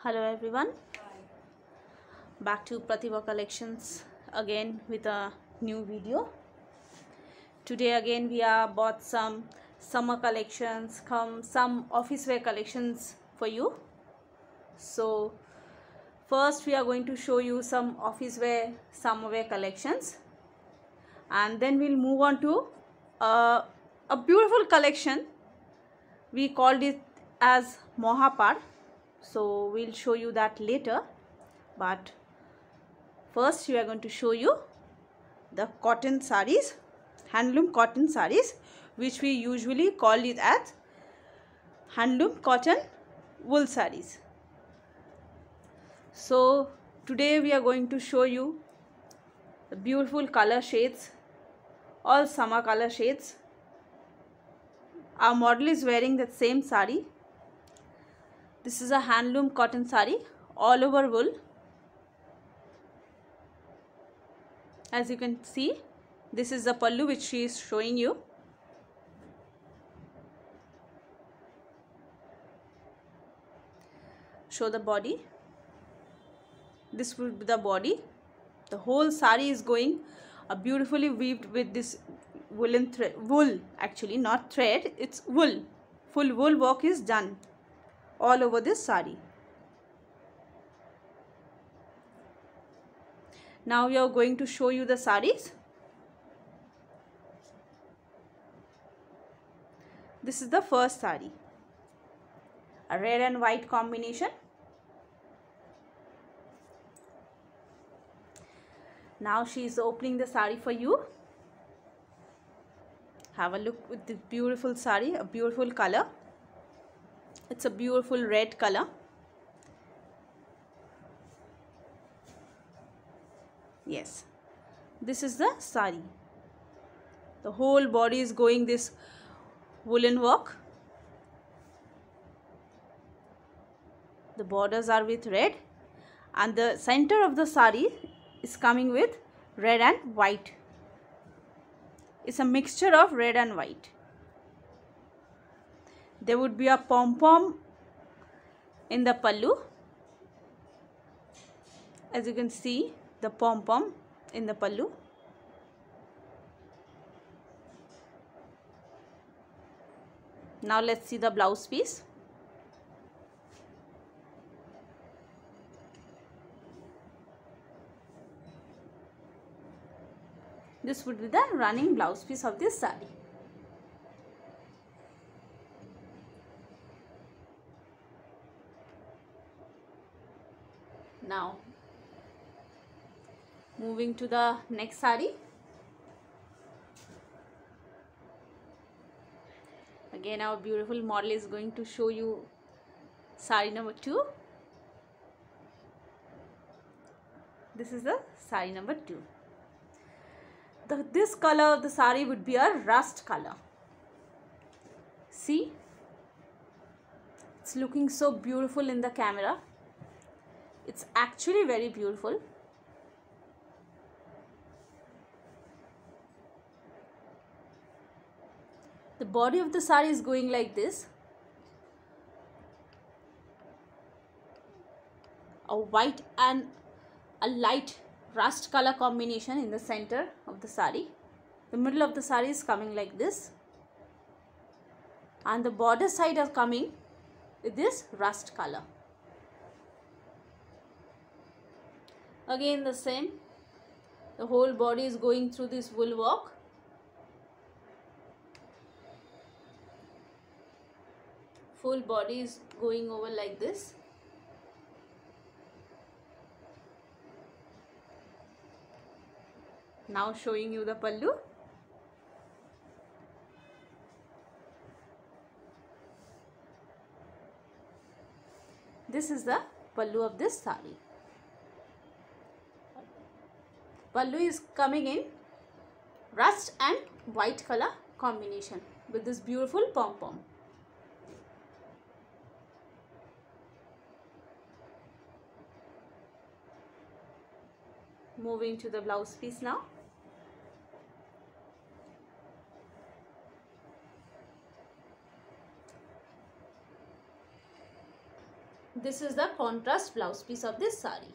Hello everyone, back to Pratibha Collections again with a new video. Today again we have bought some summer collections, some office wear collections for you. So first we are going to show you some office wear, summer wear collections, and then we'll move on to a beautiful collection. We called it as Mohapar. So we'll show you that later, but first we are going to show you the cotton sarees, handloom cotton sarees, which we usually call it as handloom cotton wool sarees. So today we are going to show you the beautiful color shades, all summer color shades. Our model is wearing the same saree. This is a handloom cotton saree, all over wool. As you can see, this is the pallu which she is showing you. Show the body. This will be the body. The whole saree is going beautifully weaved with this woolen thread, wool actually, not thread, it's wool. Full wool work is done all over this saree. Now we are going to show you the sarees. This is the first saree, a red and white combination. Now she is opening the saree for you. Have a look with this beautiful saree, a beautiful color. It's a beautiful red color. Yes, this is the saree. The whole body is going this woolen work. The borders are with red, and the center of the saree is coming with red and white. It's a mixture of red and white. There would be a pom-pom in the pallu. As you can see, the pom-pom in the pallu. Now let's see the blouse piece. This would be the running blouse piece of this saree. Now moving to the next saree. Again our beautiful model is going to show you saree number 2. This is the saree number 2. This color of the saree would be a rust color. See, it's looking so beautiful in the camera. It's actually very beautiful. The body of the saree is going like this. A white and a light rust color combination in the center of the saree. The middle of the saree is coming like this, and the border side are coming with this rust color. Again the same, the whole body is going through this wool work. Full body is going over like this. Now showing you the pallu. This is the pallu of this saree. Pallu is coming in rust and white color combination with this beautiful pom-pom. Moving to the blouse piece now. This is the contrast blouse piece of this sari.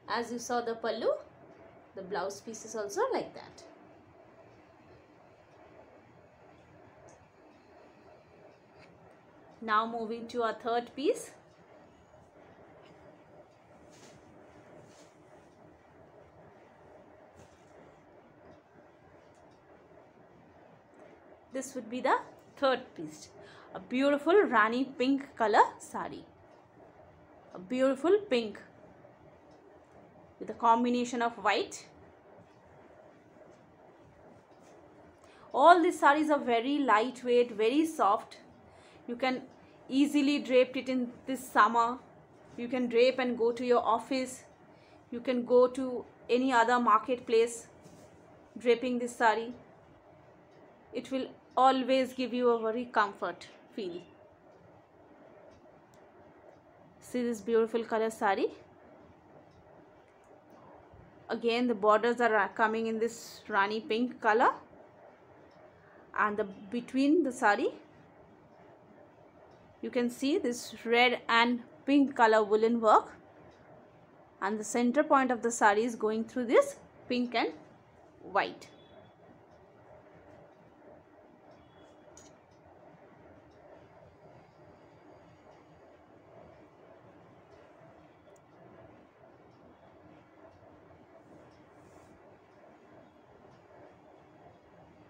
As you saw the pallu, the blouse piece is also like that. Now moving to our third piece. This would be the third piece. A beautiful Rani pink color sari. A beautiful pink with a combination of white. All these saris are very lightweight, very soft. You can easily drape it in this summer. You can drape and go to your office. You can go to any other marketplace draping this sari. It will always give you a very comfort feel. See this beautiful color sari. Again, the borders are coming in this Rani pink color, and between the sari you can see this red and pink color woolen work, and the center point of the sari is going through this pink and white.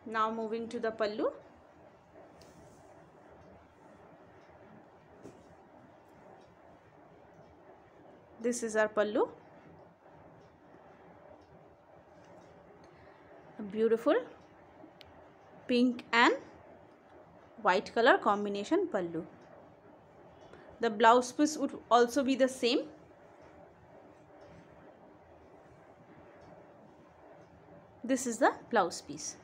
Now moving to the pallu. This is our pallu. A beautiful pink and white color combination pallu. The blouse piece would also be the same. This is the blouse piece.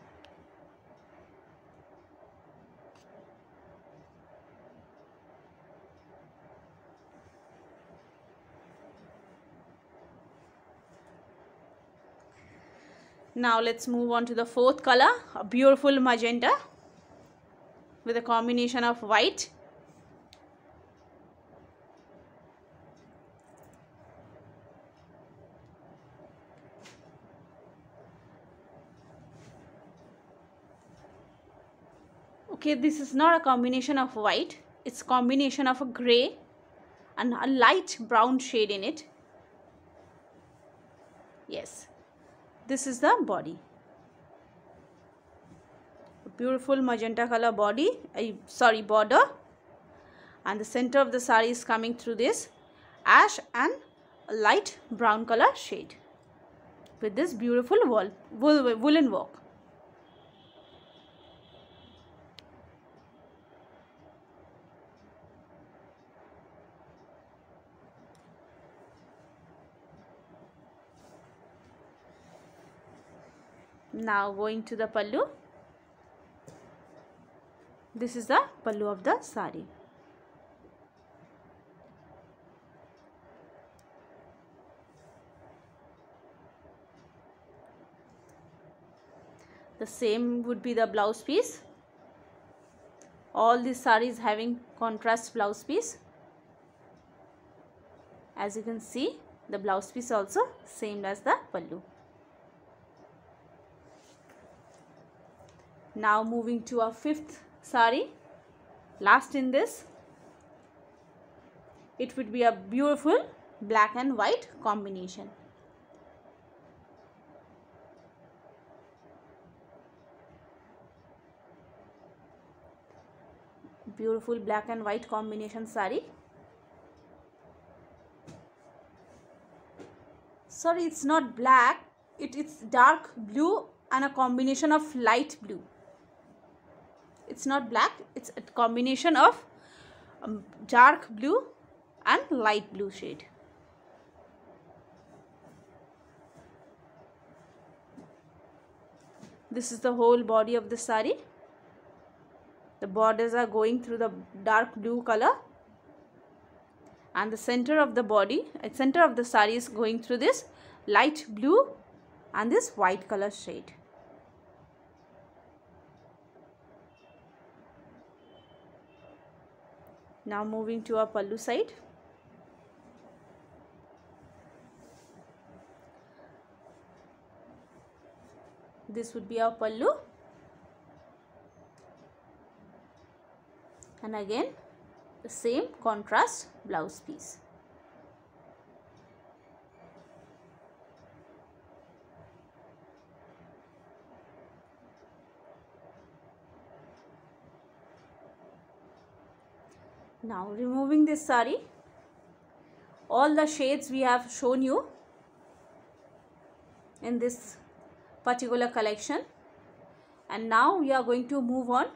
Now let's move on to the fourth color, a beautiful magenta with a combination of white. Okay, this is not a combination of white, it's a combination of a gray and a light brown shade in it. Yes. This is the body. A beautiful magenta color border, and the center of the sari is coming through this ash and a light brown color shade with this beautiful woolen work. Now going to the pallu. This is the pallu of the sari. The same would be the blouse piece. All these saris having contrast blouse piece. As you can see, the blouse piece also same as the pallu. Now moving to our fifth sari, last in this, it would be a beautiful black and white combination. Beautiful black and white combination sari. Sorry, it's not black, it's dark blue and a combination of light blue. It's not black, it's a combination of dark blue and light blue shade. This is the whole body of the sari. The borders are going through the dark blue color, and the center of the body, center of the sari is going through this light blue and this white color shade. Now moving to our pallu side. This would be our pallu, and again the same contrast blouse piece. Now removing this sari, all the shades we have shown you in this particular collection, and now we are going to move on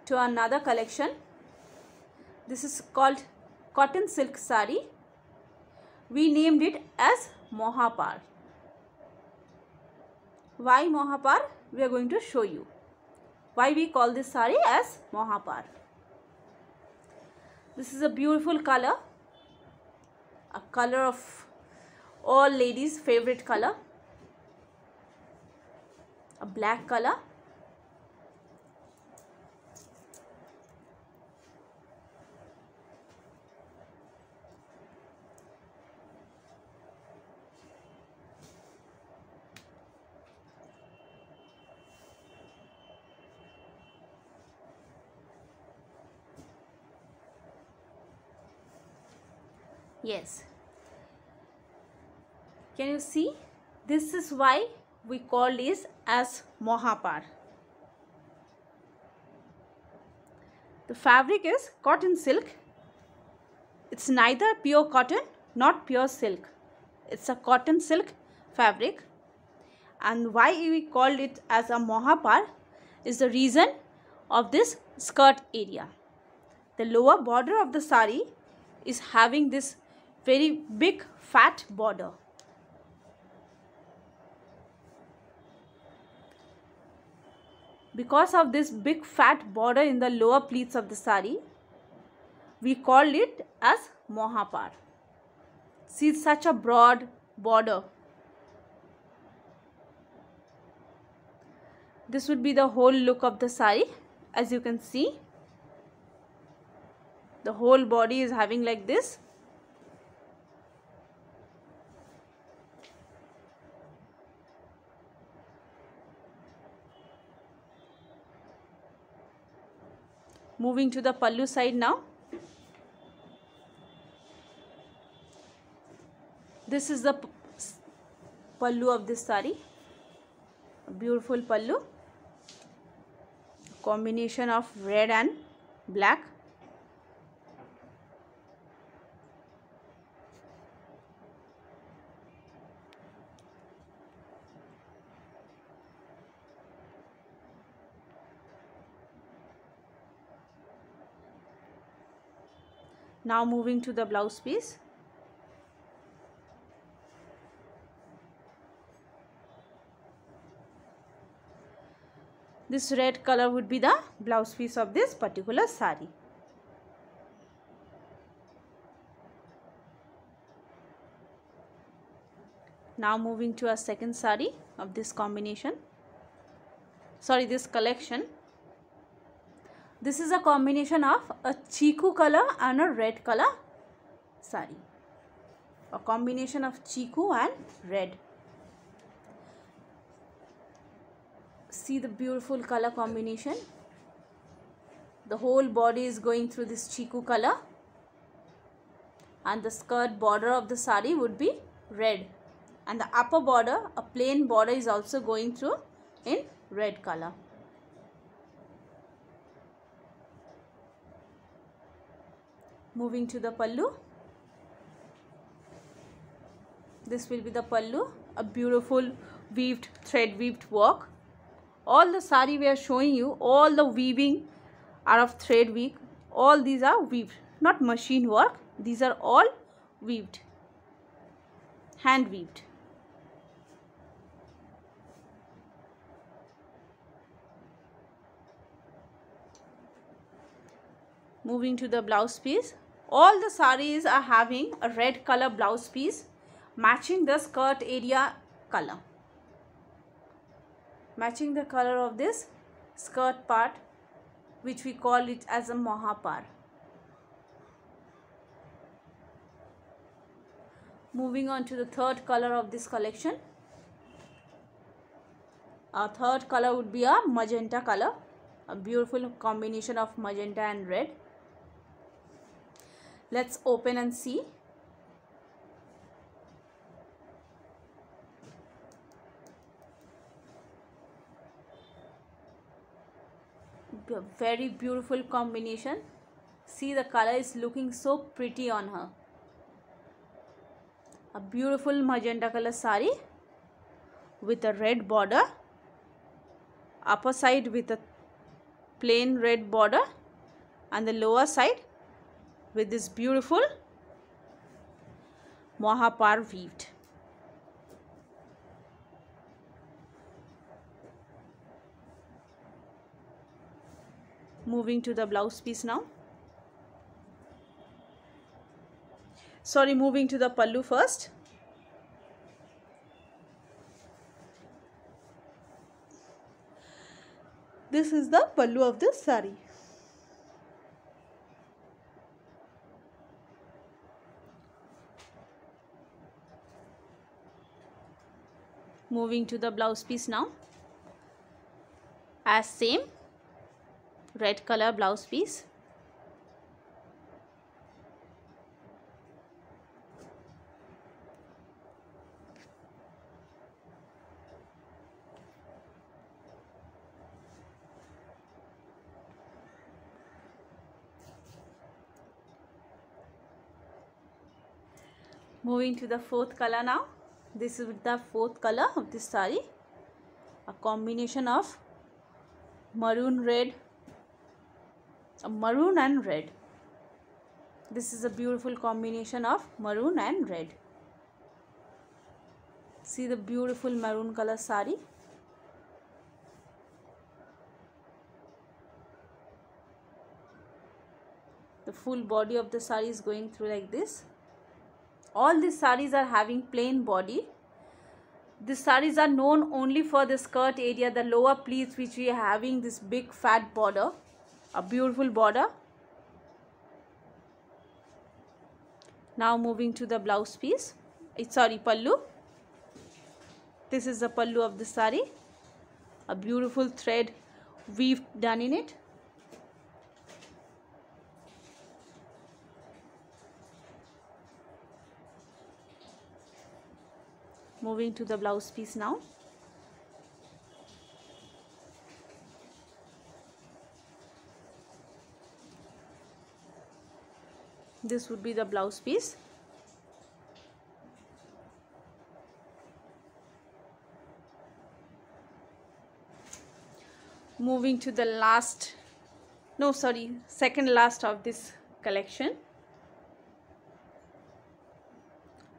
to another collection. This is called cotton silk sari. We named it as Mohapar. Why Mohapar? We are going to show you why we call this sari as Mohapar. This is a beautiful color, a color of all ladies' favorite color, a black color. Yes, can you see? This is why we call this as Mohapar. The fabric is cotton silk. It's neither pure cotton not pure silk. It's a cotton silk fabric, and why we called it as a Mohapar is the reason of this skirt area. The lower border of the sari is having this very big fat border. Because of this big fat border in the lower pleats of the sari, we called it as Mohapar. See, such a broad border. This would be the whole look of the sari. As you can see, the whole body is having like this. Moving to the pallu side now. This is the pallu of this sari. A beautiful pallu. Combination of red and black. Now moving to the blouse piece. This red color would be the blouse piece of this particular sari. Now moving to a second sari of this combination. Sorry, this collection. This is a combination of a chiku color and a red color sari. A combination of chiku and red. See the beautiful color combination. The whole body is going through this chiku color, and the skirt border of the sari would be red, and the upper border, a plain border, is also going through in red color. Moving to the pallu. This will be the pallu, a beautiful weaved, thread weaved work. All the sari we are showing you, all the weaving are of thread weave. All these are weaved, not machine work. These are all weaved, hand weaved. Moving to the blouse piece. All the saris are having a red color blouse piece matching the skirt area color. Matching the color of this skirt part, which we call it as a Mohapar. Moving on to the third color of this collection. Our third color would be a magenta color, a beautiful combination of magenta and red. Let's open and see. Very beautiful combination. See, the color is looking so pretty on her. A beautiful magenta color sari with a red border, upper side with a plain red border, and the lower side with this beautiful mohapar weaved. Moving to the blouse piece now. Moving to the pallu first. This is the pallu of this sari. Moving to the blouse piece now. As same, red color blouse piece. Moving to the fourth color now. This is the fourth color of this sari, a combination of maroon and red. This is a beautiful combination of maroon and red. See the beautiful maroon color sari. The full body of the sari is going through like this. All these saris are having plain body. These saris are known only for the skirt area, the lower pleats, which we are having this big fat border, a beautiful border. Now moving to the blouse piece. Pallu. This is the pallu of the sari, a beautiful thread weave done in it. Moving to the blouse piece now. This would be the blouse piece. Moving to the second last of this collection.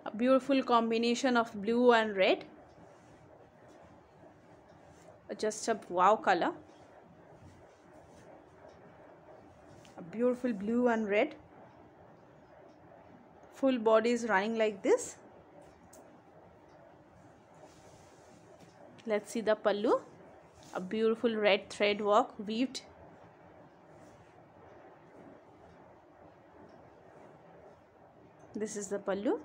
A beautiful combination of blue and red. Just a wow color. A beautiful blue and red. Full body is running like this. Let's see the pallu. A beautiful red thread work weaved. This is the pallu.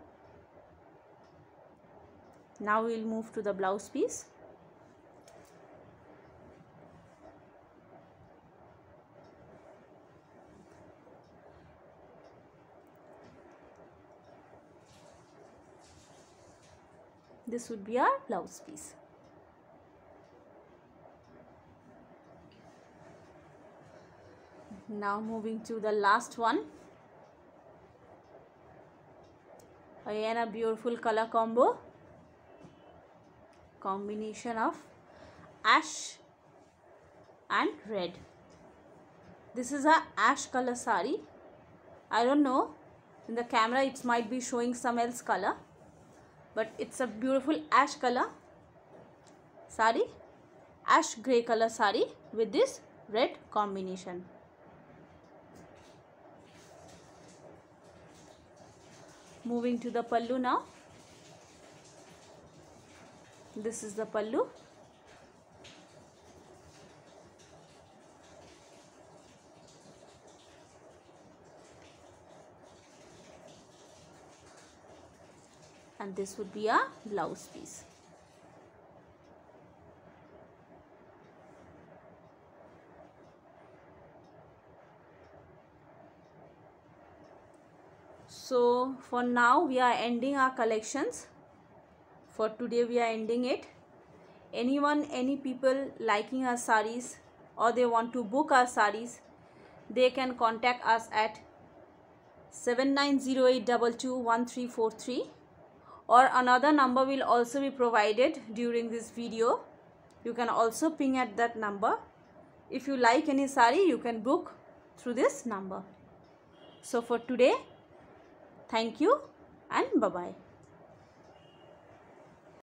Now we will move to the blouse piece. This would be our blouse piece. Now moving to the last one. Again a beautiful color combo. Combination of ash and red. This is a ash color sari. I don't know, in the camera it might be showing some else color, but it's a beautiful ash color sari, ash grey color sari with this red combination. Moving to the pallu now. This is the pallu. and this would be a blouse piece. So for now we are ending our collections. For today we are ending it. Any people liking our sarees or they want to book our sarees, they can contact us at 7908221343, or another number will also be provided during this video. You can also ping at that number. If you like any saree, you can book through this number. So for today, thank you and bye-bye.